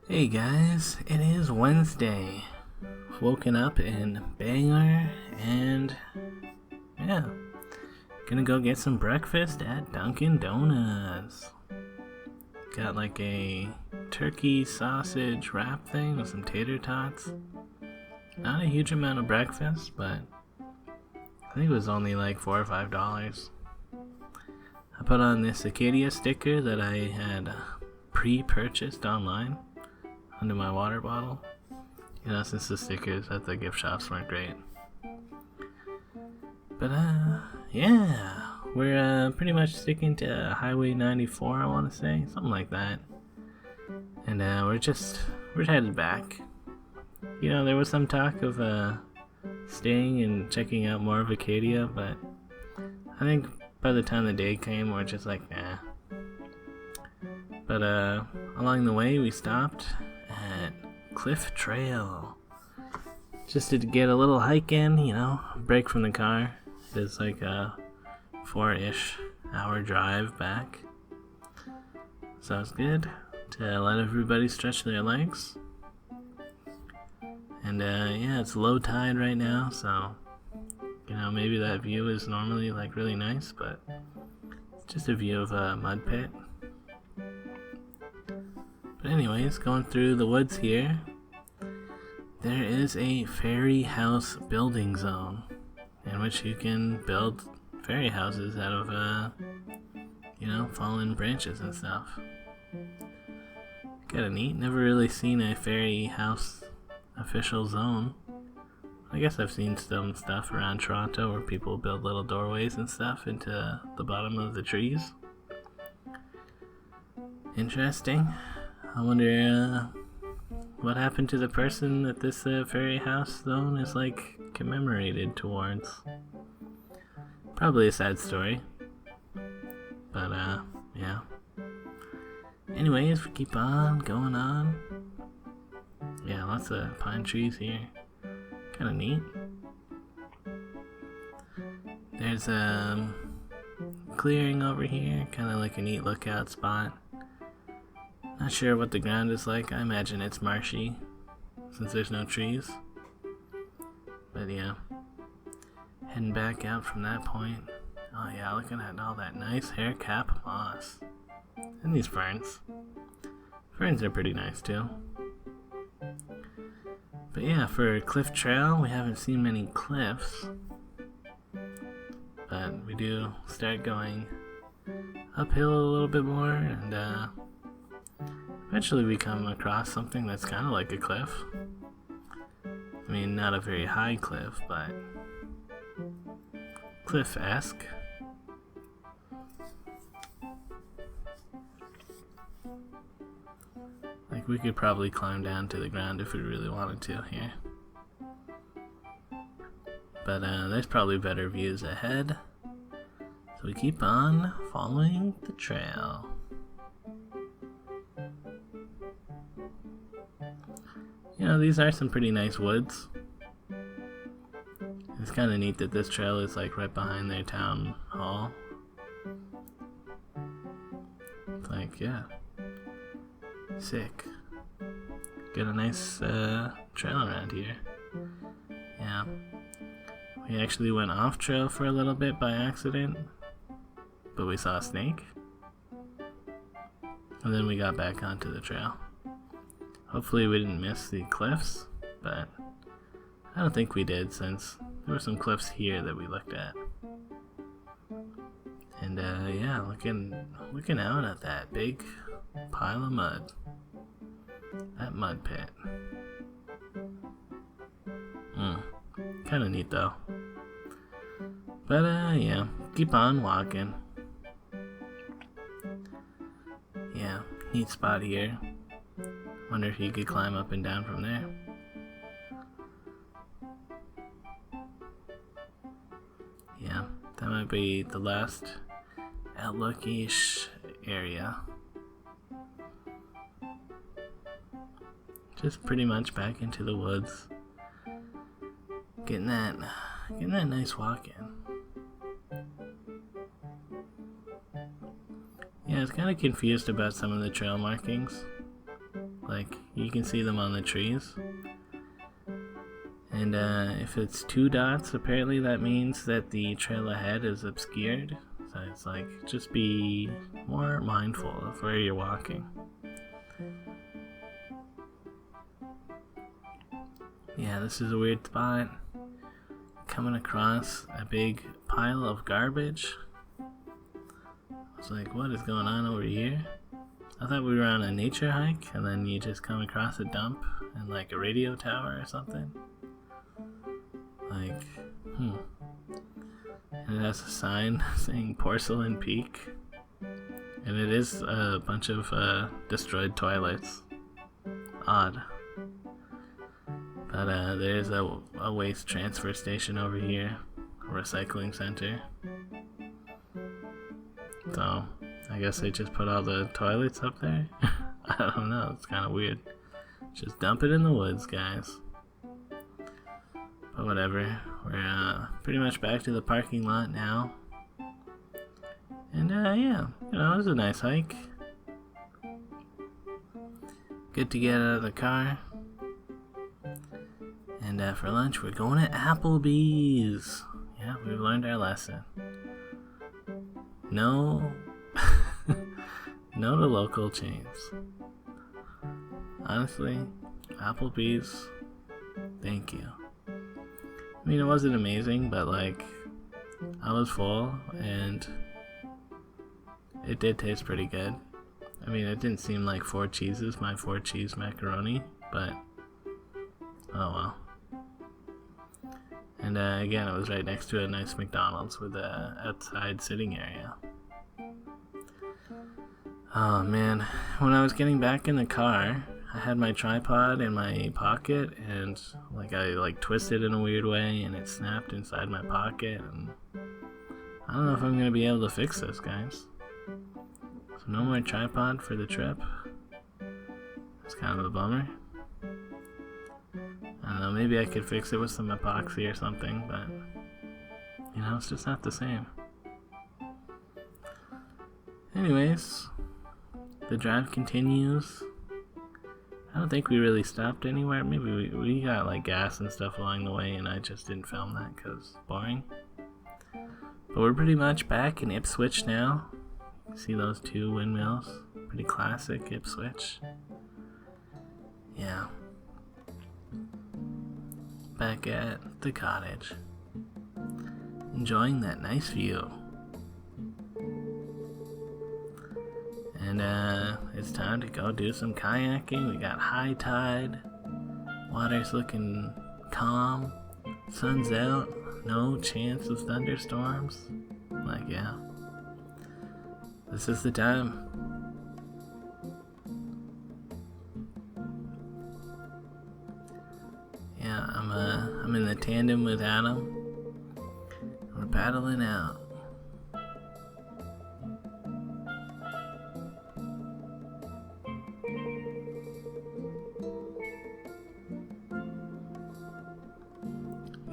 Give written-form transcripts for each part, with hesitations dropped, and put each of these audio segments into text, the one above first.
Hey guys, it is Wednesday. Woken up in Bangor and yeah, gonna go get some breakfast at Dunkin' Donuts. Got like a turkey sausage wrap thing with some tater tots. Not a huge amount of breakfast, but I think it was only like $4 or $5. I put on this Acadia sticker that I had pre-purchased online under my water bottle. You know, since the stickers at the gift shops weren't great. But yeah, we're pretty much sticking to Highway 94, I want to say, something like that. And we're headed back. You know, there was some talk of staying and checking out more of Acadia, but I think by the time the day came, we're just like, nah. But along the way, we stopped at Cliff Trail just to get a little hike in, you know, break from the car. It's like a 4-ish hour drive back, so it's good to let everybody stretch their legs. And yeah, it's low tide right now, so you know, maybe that view is normally like really nice, but it's just a view of a mud pit. But anyways, going through the woods here, there is a fairy house building zone in which you can build fairy houses out of, you know, fallen branches and stuff. Kinda neat. Never really seen a fairy house official zone. I guess I've seen some stuff around Toronto where people build little doorways and stuff into the bottom of the trees. Interesting. I wonder what happened to the person that this fairy house zone is like commemorated towards. Probably a sad story. But yeah. Anyways, we keep on going on. Yeah, lots of pine trees here. Kinda neat. There's a clearing over here, kinda like a neat lookout spot. Not sure what the ground is like. I imagine it's marshy since there's no trees. But yeah, heading back out from that point. Oh yeah, looking at all that nice hair cap moss. And these ferns. Ferns are pretty nice too. But yeah, for Cliff Trail, we haven't seen many cliffs. But we do start going uphill a little bit more, and eventually we come across something that's kind of like a cliff. I mean, not a very high cliff, but cliff-esque. Like, we could probably climb down to the ground if we really wanted to here. But there's probably better views ahead. So we keep on following the trail. You know, these are some pretty nice woods. It's kind of neat that this trail is like right behind their town hall. It's like, yeah. Sick. Got a nice trail around here. Yeah. We actually went off trail for a little bit by accident, but we saw a snake. And then we got back onto the trail. Hopefully we didn't miss the cliffs, but I don't think we did since there were some cliffs here that we looked at. And yeah, looking out at that big pile of mud. That mud pit. Kinda neat though. But yeah, keep on walking. Yeah, neat spot here. Wonder if you could climb up and down from there. Yeah, that might be the last outlook-ish area. Just pretty much back into the woods. Getting that nice walk in. Yeah, I was kind of confused about some of the trail markings. Like, You can see them on the trees. And if it's 2 dots, apparently that means that the trail ahead is obscured. So it's like, just be more mindful of where you're walking. Yeah, this is a weird spot. Coming across a big pile of garbage. I was like, what is going on over here? I thought we were on a nature hike, and then you just come across a dump and like a radio tower or something. Like, And it has a sign saying Porcelain Peak. And it is a bunch of destroyed toilets. Odd. But there's a waste transfer station over here. A recycling center. So, I guess they just put all the toilets up there? I don't know, it's kind of weird. Just dump it in the woods, guys. But whatever, we're pretty much back to the parking lot now. And yeah, it was a nice hike. Good to get out of the car. And for lunch, we're going to Applebee's. Yeah, we've learned our lesson. No, no to local chains. Honestly, Applebee's, thank you. I mean, it wasn't amazing, but like, I was full and it did taste pretty good. I mean, it didn't seem like 4 cheeses, my 4 cheese macaroni, but oh well. And again, it was right next to a nice McDonald's with a outside sitting area. Oh man, when I was getting back in the car, I had my tripod in my pocket, and I twisted in a weird way, and it snapped inside my pocket, and I don't know if I'm gonna be able to fix this, guys. So no more tripod for the trip. It's kind of a bummer. I don't know, maybe I could fix it with some epoxy or something, but it's just not the same. Anyways, the drive continues. I don't think we really stopped anywhere. Maybe we got like gas and stuff along the way, and I just didn't film that because boring. But we're pretty much back in Ipswich now. You see those 2 windmills? Pretty classic Ipswich. Yeah. Back at the cottage. Enjoying that nice view. And it's time to go do some kayaking. We got high tide. Water's looking calm. Sun's out. No chance of thunderstorms. Like, yeah. This is the time. Yeah, I'm in the tandem with Adam. We're paddling out.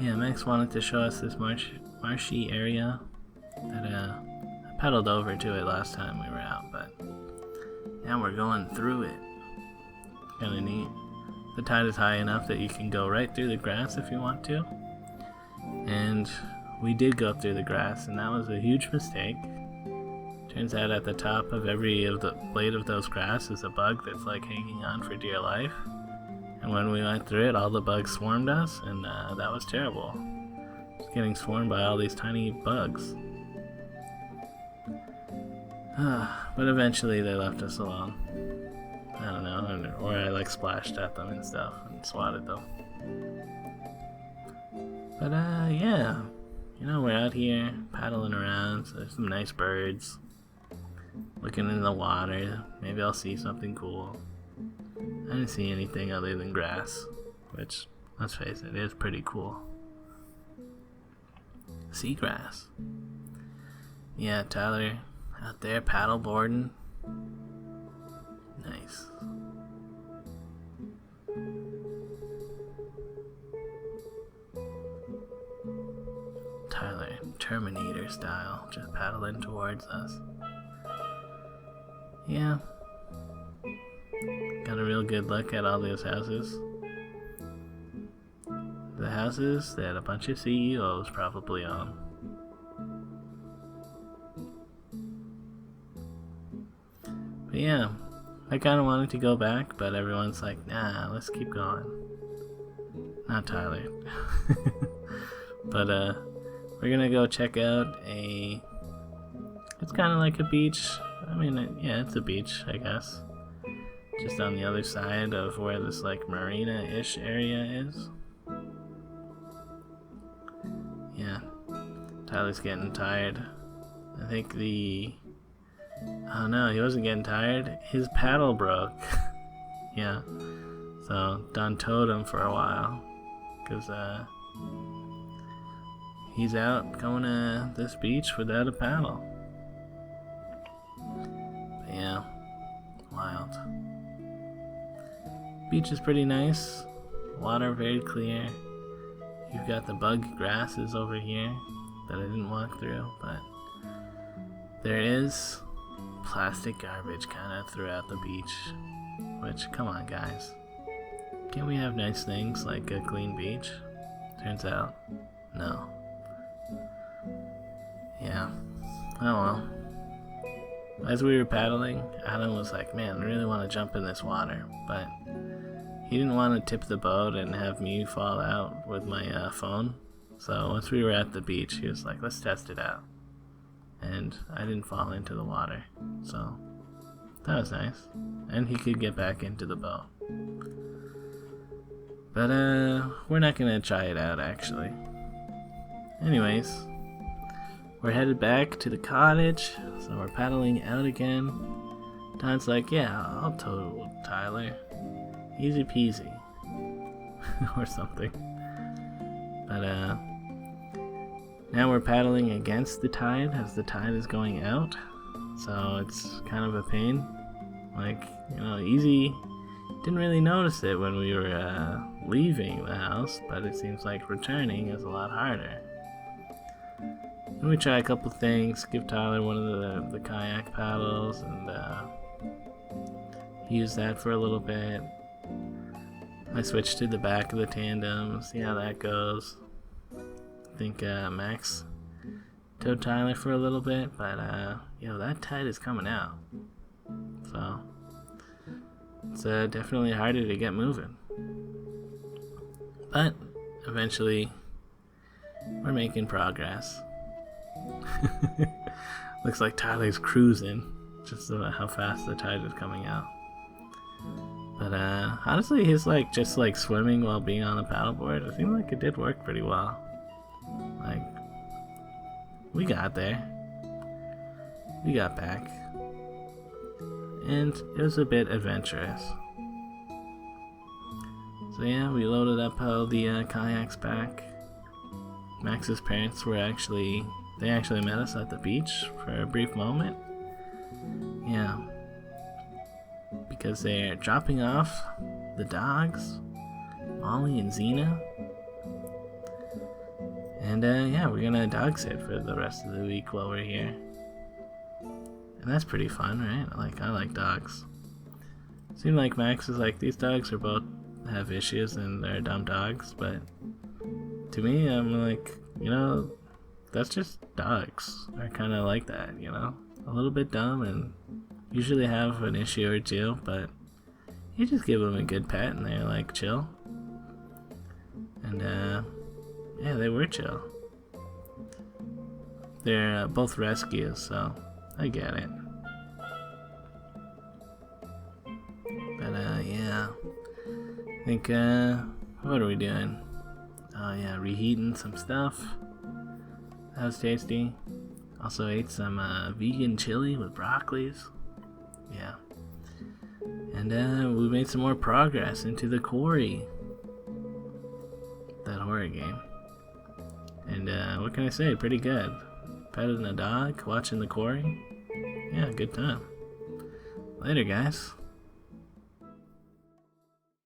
Yeah, Max wanted to show us this marshy area that I paddled over to it last time we were out, but now we're going through it. Kinda neat. The tide is high enough that you can go right through the grass if you want to. And we did go through the grass, and that was a huge mistake. Turns out at the top of every blade of those grass is a bug that's like hanging on for dear life. And when we went through it, all the bugs swarmed us, and that was terrible. Just getting swarmed by all these tiny bugs. But eventually they left us alone. I don't know, or I splashed at them and stuff and swatted them. But yeah, we're out here paddling around, so there's some nice birds. Looking in the water, maybe I'll see something cool. I didn't see anything other than grass, which, let's face it, is pretty cool. Seagrass. Yeah, Tyler, out there paddleboarding. Nice. Tyler, Terminator style, just paddling towards us. Yeah. Got a real good look at all those houses. The houses that a bunch of CEOs probably own. But yeah, I kind of wanted to go back, but everyone's like, nah, let's keep going. Not Tyler. But we're gonna go check out it's kind of like a beach. I mean, yeah, it's a beach, I guess. Just on the other side of where this like marina-ish area is. Yeah, Tyler's getting tired. I think oh no, he wasn't getting tired. His paddle broke. Yeah, so Don towed him for a while. Because he's out going to this beach without a paddle. But yeah, wild. Beach is pretty nice. Water very clear. You've got the bug grasses over here that I didn't walk through, but there is plastic garbage kind of throughout the beach. Which, come on guys. Can't we have nice things like a clean beach? Turns out, no. Yeah. Oh well. As we were paddling, Adam was like, man, I really want to jump in this water, but he didn't want to tip the boat and have me fall out with my phone. So once we were at the beach, he was like, let's test it out. And I didn't fall into the water, so that was nice. And he could get back into the boat. But we're not gonna try it out actually. Anyways, we're headed back to the cottage, so we're paddling out again. Don's like, yeah, I'll tow Tyler. Easy peasy. Or something. But now we're paddling against the tide as the tide is going out. So it's kind of a pain. Like, you know, easy. Didn't really notice it when we were leaving the house, but it seems like returning is a lot harder. And we try a couple things, give Tyler one of the kayak paddles, and he used that for a little bit. I switched to the back of the tandem, see how that goes. I think Max towed Tyler for a little bit, but yo, that tide is coming out. So it's definitely harder to get moving. But eventually we're making progress. Looks like Tyler's cruising, just about how fast the tide is coming out. But honestly, he's like just like swimming while being on the paddleboard. It seemed like it did work pretty well. Like, we got there. We got back. And it was a bit adventurous. So yeah, we loaded up all the kayaks back. Max's parents were actually met us at the beach for a brief moment. Yeah. Because they're dropping off the dogs, Molly and Xena. And yeah, we're gonna dog sit for the rest of the week while we're here. And that's pretty fun, right? I like dogs. Seemed like Max is like, these dogs are both have issues and they're dumb dogs, but to me, I'm like, you know, that's just dogs are kind of like that, you know? A little bit dumb and usually have an issue or two, but you just give them a good pet and they're like chill. And yeah, they were chill. They're both rescues, so I get it. But yeah, I think what are we doing? Oh yeah, reheating some stuff. That was tasty. Also ate some vegan chili with broccolis. Yeah. And we made some more progress into the quarry. That horror game. And what can I say? Pretty good. Petting a dog, watching the quarry. Yeah, good time. Later, guys.